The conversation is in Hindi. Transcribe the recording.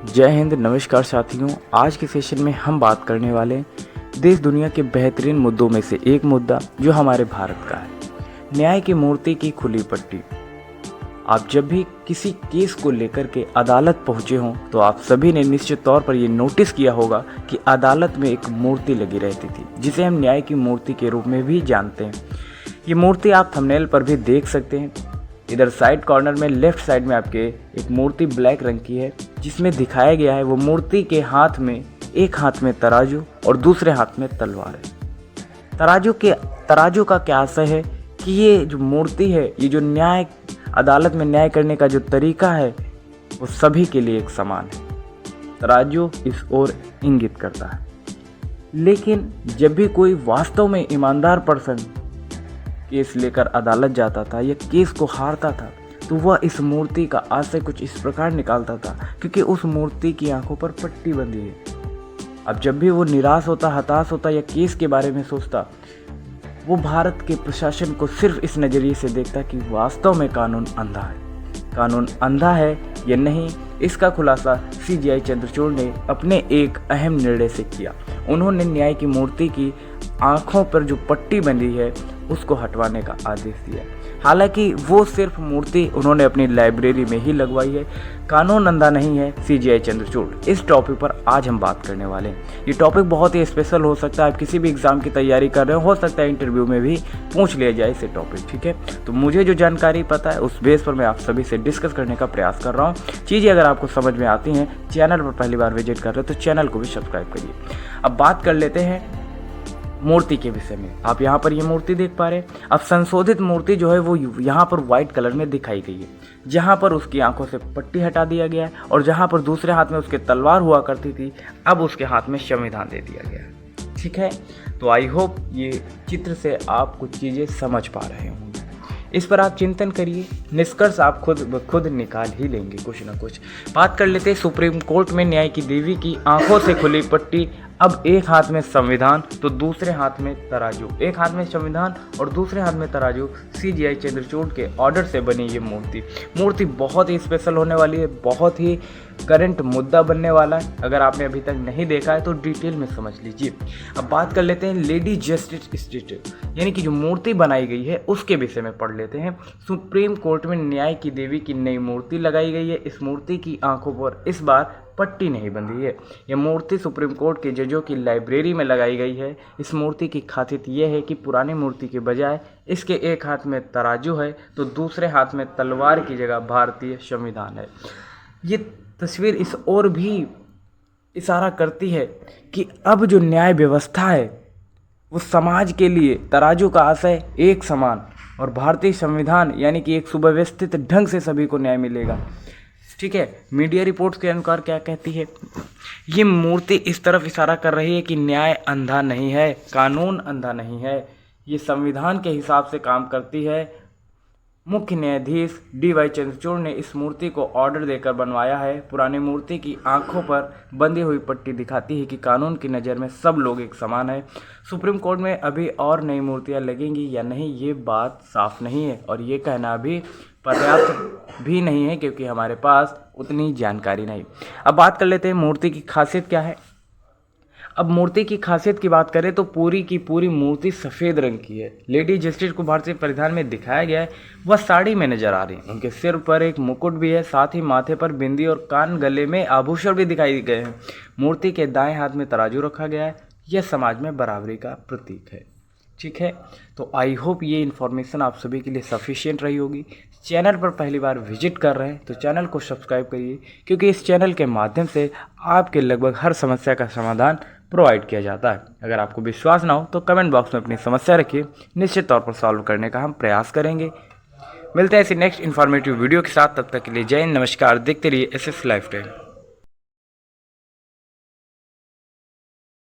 जय हिंद, नमस्कार साथियों। आज के सेशन में हम बात करने वाले हैं देश दुनिया के बेहतरीन मुद्दों में से एक मुद्दा जो हमारे भारत का है, न्याय की मूर्ति की खुली पट्टी। आप जब भी किसी केस को लेकर के अदालत पहुंचे हों तो आप सभी ने निश्चित तौर पर ये नोटिस किया होगा कि अदालत में एक मूर्ति लगी रहती थी जिसे हम न्याय की मूर्ति के रूप में भी जानते हैं। ये मूर्ति आप थंबनेल पर भी देख सकते हैं। इधर साइड कॉर्नर में लेफ्ट साइड में आपके एक मूर्ति ब्लैक रंग की है जिसमें दिखाया गया है वो मूर्ति के हाथ में एक हाथ में तराजू और दूसरे हाथ में तलवार है। तराजू का क्या आशय है कि ये जो मूर्ति है, ये जो न्याय अदालत में न्याय करने का जो तरीका है वो सभी के लिए एक समान है। तराजू इस ओर इंगित करता है। लेकिन जब भी कोई वास्तव में ईमानदार पर्सन केस लेकर अदालत जाता था या केस को हारता था तो वह इस मूर्ति का आशय कुछ इस प्रकार निकालता था, क्योंकि उस मूर्ति की आंखों पर पट्टी बंधी है। अब जब भी वो निराश होता, हताश होता या केस के बारे में सोचता, वो भारत के प्रशासन को सिर्फ इस नज़रिए से देखता कि वास्तव में कानून अंधा है। कानून अंधा है या नहीं, इसका खुलासा सीजीआई चंद्रचूड़ ने अपने एक अहम निर्णय से किया। उन्होंने न्याय की मूर्ति की आंखों पर जो पट्टी बंधी है उसको हटवाने का आदेश दिया। हालांकि वो सिर्फ मूर्ति उन्होंने अपनी लाइब्रेरी में ही लगवाई है। कानून अंधा नहीं है सीजीआई चंद्रचूड़। इस टॉपिक पर आज हम बात करने वाले हैं। ये टॉपिक बहुत ही स्पेशल हो सकता है। आप किसी भी एग्जाम की तैयारी कर रहे हो सकता है इंटरव्यू में भी पूछ लिया जाए इसे टॉपिक, ठीक है। तो मुझे जो जानकारी पता है उस बेस पर मैं आप सभी से डिस्कस करने का प्रयास कर रहा हूँ। चीज़ें अगर आपको समझ में आती हैं, चैनल पर पहली बार विजिट कर रहे हो तो चैनल को भी सब्सक्राइब करिए। अब बात कर लेते हैं मूर्ति के विषय में। आप यहाँ पर ये मूर्ति देख पा रहे हैं। अब संशोधित मूर्ति जो है वो यहाँ पर व्हाइट कलर में दिखाई गई है, जहाँ पर उसकी आंखों से पट्टी हटा दिया गया है और जहाँ पर दूसरे हाथ में उसके तलवार हुआ करती थी अब उसके हाथ में संविधान दे दिया गया है, ठीक है। तो आई होप ये चित्र से आप कुछ चीज़ें समझ पा रहे होंगे। इस पर आप चिंतन करिए, निष्कर्ष आप खुद निकाल ही लेंगे कुछ ना कुछ। बात कर लेते हैं सुप्रीम कोर्ट में न्याय की देवी की आंखों से खुली पट्टी। अब एक हाथ में संविधान तो दूसरे हाथ में तराजू, एक हाथ में संविधान और दूसरे हाथ में तराजू। सीजीआई चंद्रचूड़ के ऑर्डर से बनी ये मूर्ति बहुत ही स्पेशल होने वाली है, बहुत ही करंट मुद्दा बनने वाला है। अगर आपने अभी तक नहीं देखा है तो डिटेल में समझ लीजिए। अब बात कर लेते हैं लेडी जस्टिस इंस्टीट्यूट, यानी कि जो मूर्ति बनाई गई है उसके विषय में पढ़ लेते हैं। सुप्रीम कोर्ट में न्याय की देवी की नई मूर्ति लगाई गई है। इस मूर्ति की आंखों पर इस बार पट्टी नहीं बंधी है। यह मूर्ति सुप्रीम कोर्ट के जजों की लाइब्रेरी में लगाई गई है। इस मूर्ति की खासियत यह है कि पुरानी मूर्ति के बजाय इसके एक हाथ में तराजू है तो दूसरे हाथ में तलवार की जगह भारतीय संविधान है। ये तस्वीर इस ओर भी इशारा करती है कि अब जो न्याय व्यवस्था है वो समाज के लिए तराजू का आशय एक समान और भारतीय संविधान यानी कि एक सुव्यवस्थित ढंग से सभी को न्याय मिलेगा, ठीक है। मीडिया रिपोर्ट्स के अनुसार क्या कहती है ये मूर्ति, इस तरफ इशारा कर रही है कि न्याय अंधा नहीं है, कानून अंधा नहीं है, ये संविधान के हिसाब से काम करती है। मुख्य न्यायाधीश डी.वाई. चंद्रचूड़ ने इस मूर्ति को ऑर्डर देकर बनवाया है। पुरानी मूर्ति की आंखों पर बंधी हुई पट्टी दिखाती है कि कानून की नज़र में सब लोग एक समान है। सुप्रीम कोर्ट में अभी और नई मूर्तियां लगेंगी या नहीं ये बात साफ नहीं है और ये कहना अभी पर्याप्त भी नहीं है क्योंकि हमारे पास उतनी जानकारी नहीं। अब बात कर लेते हैं मूर्ति की खासियत क्या है। अब मूर्ति की खासियत की बात करें तो पूरी की पूरी मूर्ति सफ़ेद रंग की है। लेडी जस्टिस को भारतीय परिधान में दिखाया गया है, वह साड़ी में नजर आ रही है। उनके सिर पर एक मुकुट भी है, साथ ही माथे पर बिंदी और कान गले में आभूषण भी दिखाई गए हैं। मूर्ति के दाएं हाथ में तराजू रखा गया है। यह समाज में बराबरी का प्रतीक है, ठीक है। तो आई होप ये इन्फॉर्मेशन आप सभी के लिए सफिशिएंट रही होगी। चैनल पर पहली बार विजिट कर रहे हैं तो चैनल को सब्सक्राइब करिए, क्योंकि इस चैनल के माध्यम से आपके लगभग हर समस्या का समाधान प्रोवाइड किया जाता है। अगर आपको विश्वास ना हो तो कमेंट बॉक्स में अपनी समस्या रखिए, निश्चित तौर पर सॉल्व करने का हम प्रयास करेंगे। मिलते हैं ऐसी नेक्स्ट इन्फॉर्मेटिव वीडियो के साथ, तब तक के लिए जय हिंद, नमस्कार। देखते रहिए SS लाइफ टाइम।